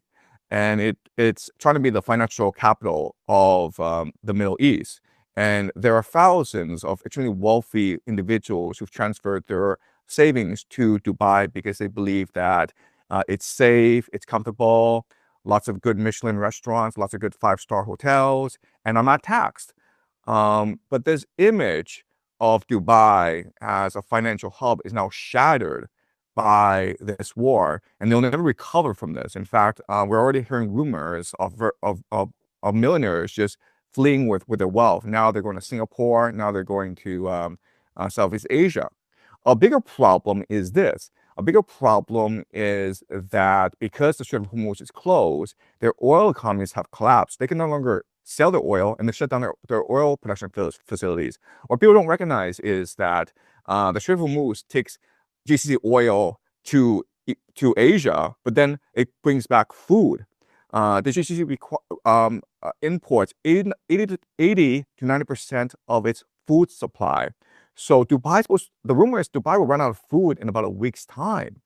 And it's trying to be the financial capital of the Middle East. And there are thousands of extremely wealthy individuals who've transferred their savings to Dubai because they believe that it's safe, it's comfortable, lots of good Michelin restaurants, lots of good 5-star hotels, and I'm not taxed. But this image of Dubai as a financial hub is now shattered by this war, and they'll never recover from this. In fact, we're already hearing rumors of millionaires just fleeing with their wealth. Now they're going to Singapore. Now they're going to Southeast Asia. A bigger problem is this. A bigger problem is that because the Strait of Hormuz is closed, their oil economies have collapsed. They can no longer sell their oil, and they shut down their oil production facilities. What people don't recognize is that the Strait of Hormuz takes GCC oil to Asia, but then it brings back food. The GCC imports 80 to 90% of its food supply. So the rumor is Dubai will run out of food in about a week's time.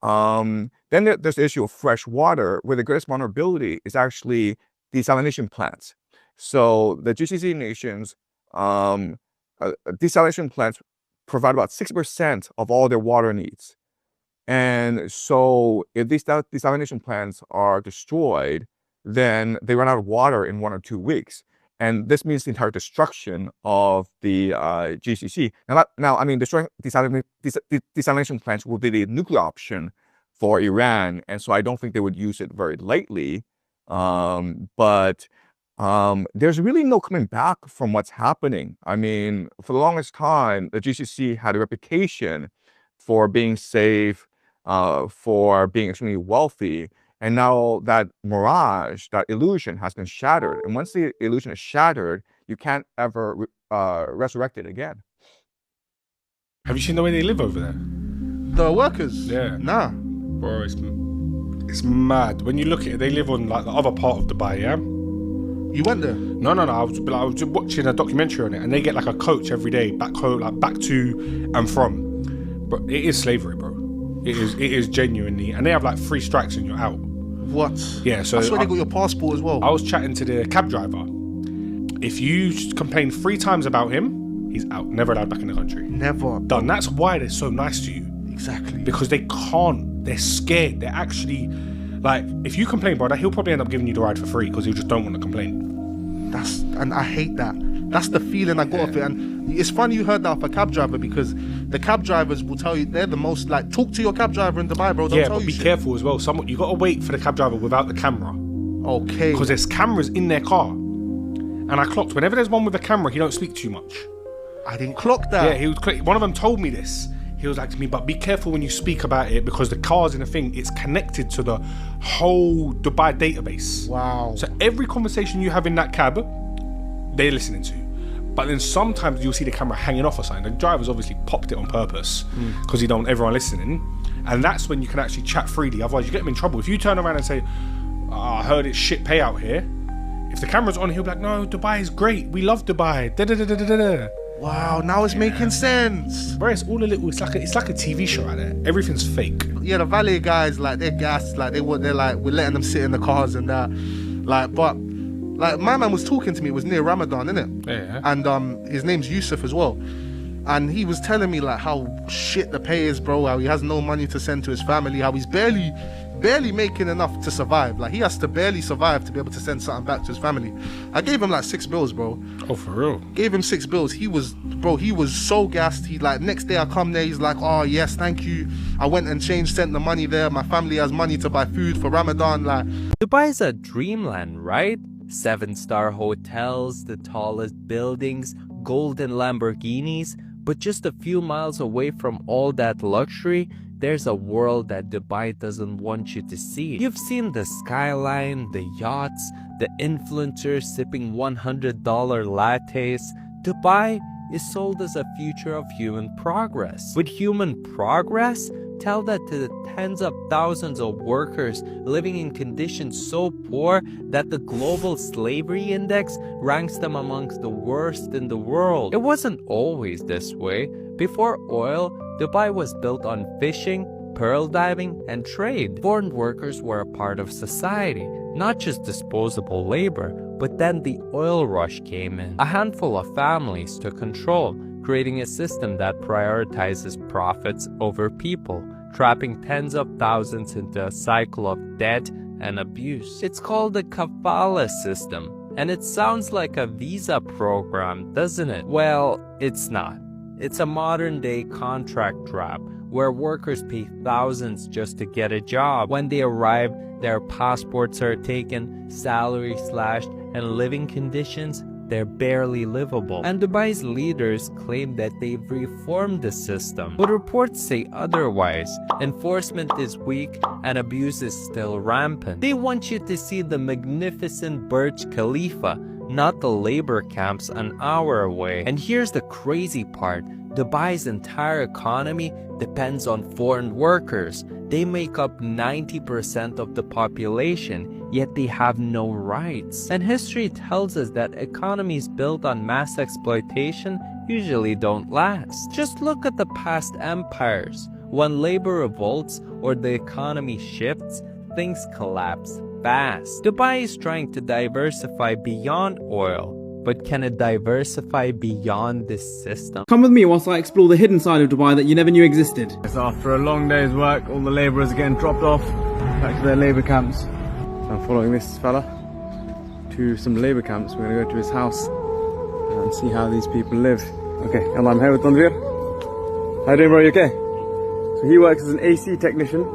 Then there's the issue of fresh water, where the greatest vulnerability is actually desalination plants. So the GCC nations, desalination plants provide about 60% of all their water needs. And so if these desalination plants are destroyed, then they run out of water in 1 or 2 weeks. And this means the entire destruction of the GCC. Now, I mean, destroying desalination plants will be the nuclear option for Iran. And so I don't think they would use it very lightly. But there's really no coming back from what's happening. I mean, for the longest time, the GCC had a reputation for being safe, for being extremely wealthy. And now that mirage, that illusion has been shattered. And once the illusion is shattered, you can't ever resurrect it again. Have you seen the way they live over there? The workers? Yeah. Nah. Bro, it's mad. When you look at it, they live on like the other part of Dubai, yeah? You went there? No. I was watching a documentary on it, and they get like a coach every day back home, like back to and from. But it is slavery, bro. It is genuinely, and they have like 3 strikes and you're out. What? Yeah, so that's where they got your passport as well. I was chatting to the cab driver. If you complain 3 times about him, he's out. Never allowed back in the country. Never. Done. That's why they're so nice to you. Exactly. Because they can't. They're scared. They're actually Like, if you complain, brother, he'll probably end up giving you the ride for free because he just don't want to complain. And I hate that. That's the feeling I got of it. And it's funny you heard that off a cab driver, because the cab drivers will tell you, they're the most, like, talk to your cab driver in Dubai, bro. They'll tell but you be shit. careful as well. You got to wait for the cab driver without the camera. Okay. Because there's cameras in their car. And I clocked, whenever there's one with a camera, he don't speak too much. I didn't clock that. Yeah, one of them told me this. He was like to me, but be careful when you speak about it, because the car's in a thing, it's connected to the whole Dubai database. Wow. So every conversation you have in that cab, they're listening to. But then sometimes you'll see the camera hanging off or something. The driver's obviously popped it on purpose because he don't want everyone listening. And that's when you can actually chat freely. Otherwise, you get him in trouble. If you turn around and say, I heard it's shit payout here. If the camera's on, he'll be like, no, Dubai is great. We love Dubai. Da-da-da-da-da-da. Wow, now it's making sense. Bro, it's all a little, it's like a TV show out there. Everything's fake. Yeah, the valet guys, like, they're gassed. Like, they're like, we're letting them sit in the cars and that. Like, but, like, my man was talking to me. It was near Ramadan, innit? Yeah. And his name's Yusuf as well. And he was telling me, like, how shit the pay is, bro. How he has no money to send to his family. How he's barely making enough to survive. Like, he has to barely survive to be able to send something back to his family. I gave him like 6 bills, bro. Oh, for real? Gave him 6 bills. He was so gassed. He, like, next day I come there, he's like, oh yes, thank you. I went and sent the money there. My family has money to buy food for Ramadan. Like, Dubai is a dreamland, right? 7-star hotels, the tallest buildings, golden Lamborghinis. But just a few miles away from all that luxury, there's a world that Dubai doesn't want you to see. You've seen the skyline, the yachts, the influencers sipping $100 lattes. Dubai is sold as a future of human progress. With human progress, tell that to the tens of thousands of workers living in conditions so poor that the global slavery index ranks them amongst the worst in the world. It wasn't always this way. Before oil, Dubai was built on fishing, pearl diving, and trade. Foreign workers were a part of society, not just disposable labor. But then the oil rush came in. A handful of families took control, creating a system that prioritizes profits over people, trapping tens of thousands into a cycle of debt and abuse. It's called the kafala system, and it sounds like a visa program, doesn't it? Well, it's not. It's a modern-day contract trap where workers pay thousands just to get a job. When they arrive, their passports are taken, salary slashed, and living conditions, they're barely livable. And Dubai's leaders claim that they've reformed the system. But reports say otherwise. Enforcement is weak and abuse is still rampant. They want you to see the magnificent Burj Khalifa, not the labor camps an hour away. And here's the crazy part. Dubai's entire economy depends on foreign workers. They make up 90% of the population, yet they have no rights. And history tells us that economies built on mass exploitation usually don't last. Just look at the past empires. When labor revolts or the economy shifts, things collapse fast. Dubai is trying to diversify beyond oil. But can it diversify beyond this system? Come with me whilst I explore the hidden side of Dubai that you never knew existed. So after a long day's work, all the labourers are getting dropped off back to their labour camps. So I'm following this fella to some labour camps. We're going to go to his house and see how these people live. Okay, and I'm here with Tanvir. How you doing, bro? You okay? So he works as an AC technician,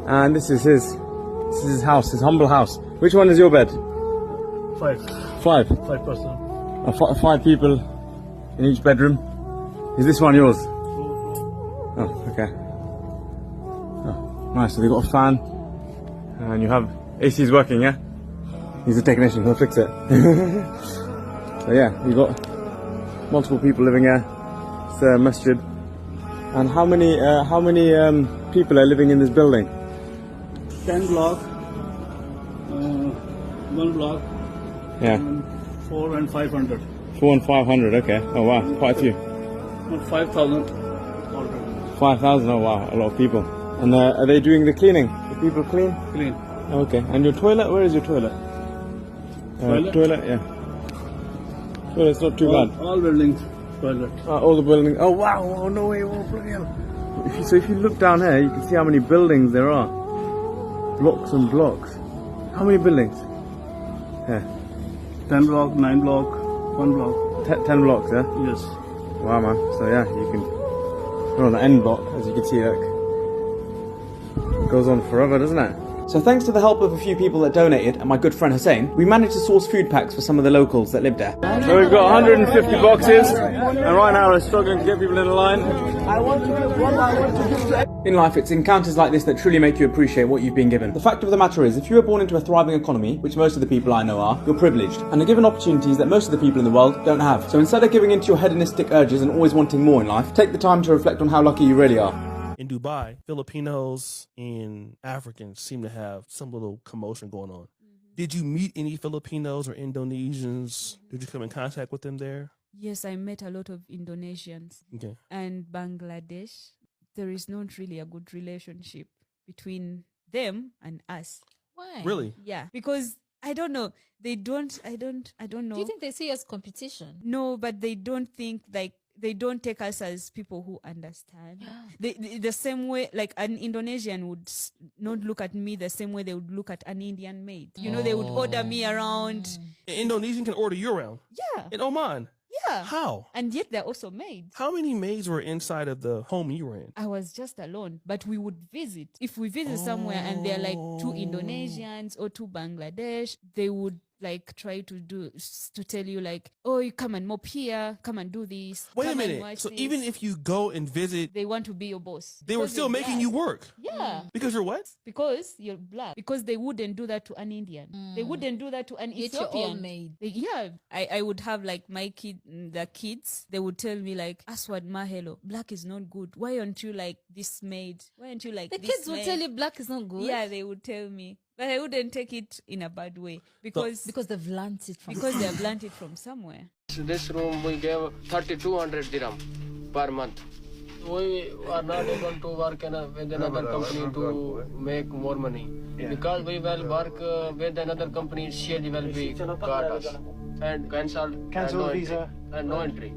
and this is his house, his humble house. Which one is your bed? 5. 5? 5 person. 5 people in each bedroom. Is this one yours? Oh, okay. Oh, nice. So they got a fan, and you have AC's working, yeah? He's a technician. He'll fix it. So yeah, you got multiple people living here. It's a masjid. And how many people are living in this building? 10 block. 1 block. Yeah. 4 and 500. 4 and 500, okay. Oh wow, quite a few. 5,000. 5,000, oh wow, a lot of people. And are they doing the cleaning? The people clean? Clean. Okay, and your toilet, where is your toilet? Toilet, yeah. Toilet's not too bad. All buildings, toilet. All the buildings, oh wow, oh no way, oh bloody hell. So if you look down here, you can see how many buildings there are. Blocks and blocks. How many buildings? Yeah. 10 block, 9 block, 1 block. 10 blocks, yeah? Yes. Wow, man. So yeah, you can... We're on the end block, as you can see, look. It goes on forever, doesn't it? So thanks to the help of a few people that donated and my good friend Hussein, we managed to source food packs for some of the locals that live there. So we've got 150 boxes, and right now we're struggling to get people in the line. In life, it's encounters like this that truly make you appreciate what you've been given. The fact of the matter is, if you were born into a thriving economy, which most of the people I know are, you're privileged, and are given opportunities that most of the people in the world don't have. So instead of giving into your hedonistic urges and always wanting more in life, take the time to reflect on how lucky you really are. In Dubai, Filipinos and Africans seem to have some little commotion going on. Did you meet any Filipinos or Indonesians? Did you come in contact with them there? Yes, I met a lot of Indonesians and Bangladesh. There is not really a good relationship between them and us. Why? Really? Yeah, because I don't know. They don't. I don't know. Do you think they see us competition? No, but they don't think like. They don't take us as people who understand. The same way, like an Indonesian would not look at me the same way they would look at an Indian maid. You know, they would order me around. An Indonesian can order you around? Yeah. In Oman? Yeah. How? And yet they're also maids. How many maids were inside of the home you were in? I was just alone, but we would visit. If we visit somewhere and they're like 2 Indonesians or 2 Bangladesh, they would like try to tell you like, oh, you come and mop here, come and do this. Wait a minute. So even if you go and visit, they want to be your boss. They were still making you work. Yeah. Because you're what? Because you're black. Because they wouldn't do that to an Indian. They wouldn't do that to an Ethiopian. I would have like my the kids. They would tell me like, Aswad Mahelo, black is not good. Why aren't you like this maid? Why aren't you like the this kids maid? would tell you black is not good? Yeah, they would tell me. But I wouldn't take it in a bad way because they've learned it from they've learned it from somewhere. This room we gave 3,200 dirham per month. We are not able to work with another company to make more money because we will work with another company. She will be got us and cancel visa and no entry.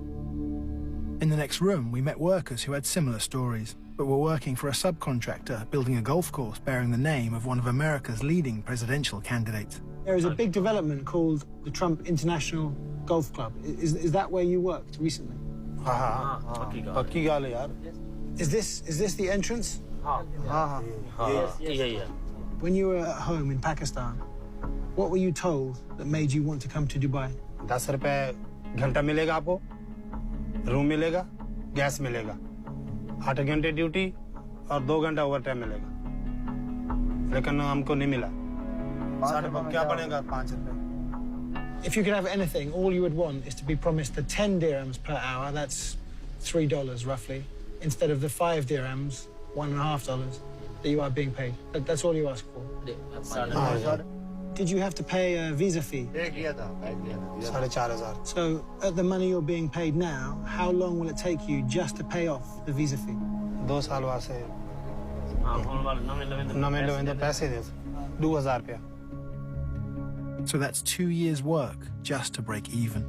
In the next room, we met workers who had similar stories, but were working for a subcontractor building a golf course bearing the name of one of America's leading presidential candidates. There is a big development called the Trump International Golf Club. Is that where you worked recently? Is this the entrance? Yeah. When you were at home in Pakistan, what were you told that made you want to come to Dubai? 10 रुपए घंटा मिलेगा आपको, room मिलेगा, gas मिलेगा, 8 घंटे duty और 2 घंटा over time मिलेगा, लेकिन हमको नहीं मिला। क्या बनेगा 5 रुपए? If you could have anything, all you would want is to be promised the 10 dirhams per hour, that's $3 roughly, instead of the 5 dirhams, $1.50 that you are being paid. That's all you ask for. Did you have to pay a visa fee? So, at the money you're being paid now, how long will it take you just to pay off the visa fee? 2 साल वास्ते नमें लोगों ने पैसे दे 2,000 रुपया. So that's 2 years' work just to break even.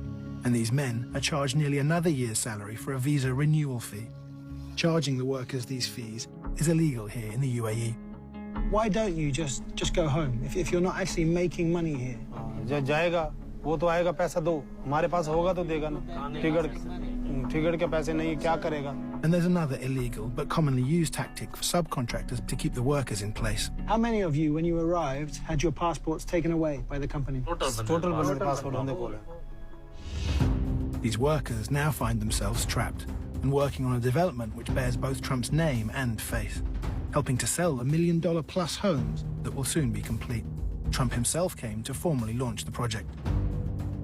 And these men are charged nearly another year's salary for a visa renewal fee. Charging the workers these fees is illegal here in the UAE. Why don't you just go home if you're not actually making money here? जो जाएगा वो तो आएगा पैसा दो, हमारे पास होगा तो देगा ना. टिकट के पैसे नहीं क्या करेगा? And there's another illegal but commonly used tactic for subcontractors to keep the workers in place. How many of you, when you arrived, had your passports taken away by the company? Total passport on the call. These workers now find themselves trapped and working on a development which bears both Trump's name and face, helping to sell $1 million plus homes that will soon be complete. Trump himself came to formally launch the project.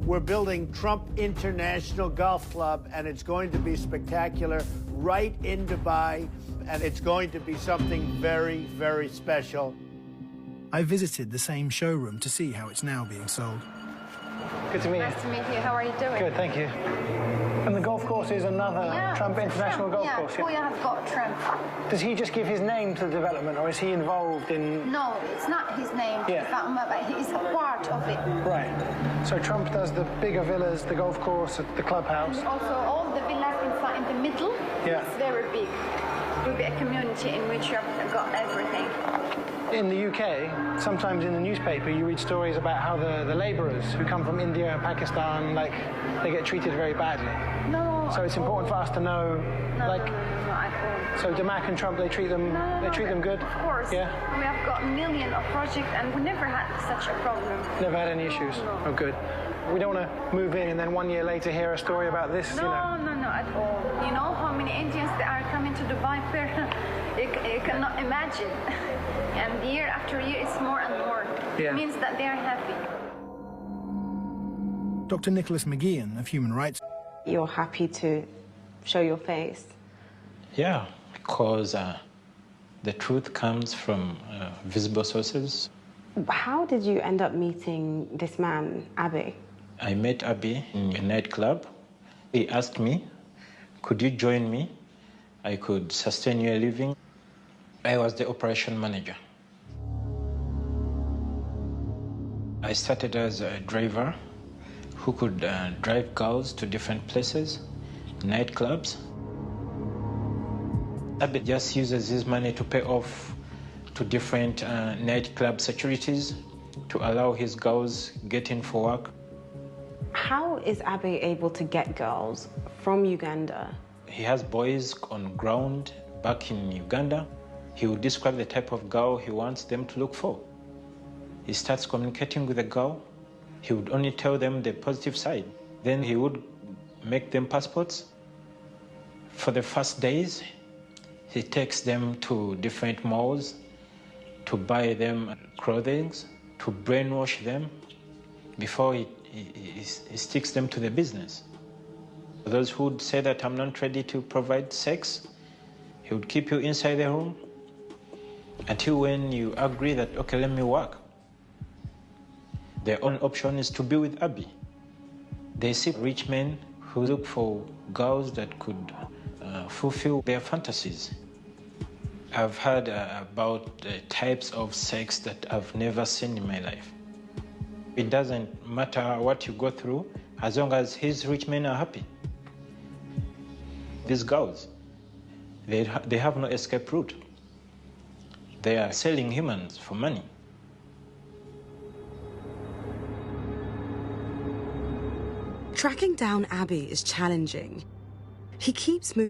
We're building Trump International Golf Club, and it's going to be spectacular right in Dubai, and it's going to be something very, very special. I visited the same showroom to see how it's now being sold. Good to meet you. Nice to meet you. How are you doing? Good, thank you. And the golf course is another Trump International Golf Course? Yeah, we have got Trump. Does he just give his name to the development, or is he involved in... No, it's not his name, but he's a part of it. Right. So Trump does the bigger villas, the golf course, the clubhouse. And also all the villas inside in the middle. Yeah. It's very big. It will be a community in which you've got everything. In the UK, sometimes in the newspaper, you read stories about how the labourers who come from India and Pakistan, like, they get treated very badly. No. So it's important for us to know, like, so Damak and Trump, they treat them good? Of course. Yeah? We have got millions of projects and we never had such a problem. Never had any issues? No. Oh, good. We don't want to move in and then 1 year later hear a story about this, No, you know? no, at all. You know how many Indians that are coming to Dubai per you cannot imagine. And year after year, it's more and more. Yeah. It means that they are happy. Dr. Nicholas McGeehan of Human Rights. You're happy to show your face? Yeah, because the truth comes from visible sources. How did you end up meeting this man, Abe? I met Abe in a nightclub. He asked me, could you join me? I could sustain your living. I was the operation manager. I started as a driver who could drive girls to different places, nightclubs. Abe just uses his money to pay off to different nightclub securities to allow his girls get in for work. How is Abe able to get girls from Uganda? He has boys on ground back in Uganda. He would describe the type of girl he wants them to look for. He starts communicating with the girl. He would only tell them the positive side. Then he would make them passports. For the first days, he takes them to different malls to buy them clothing, to brainwash them before he sticks them to the business. Those who would say that I'm not ready to provide sex, he would keep you inside the room until when you agree that, okay, let me work. Their only option is to be with Abe. They see rich men who look for girls that could fulfill their fantasies. I've heard about types of sex that I've never seen in my life. It doesn't matter what you go through, as long as his rich men are happy. These girls, they have no escape route. They are selling humans for money. Tracking down Abe is challenging. He keeps moving.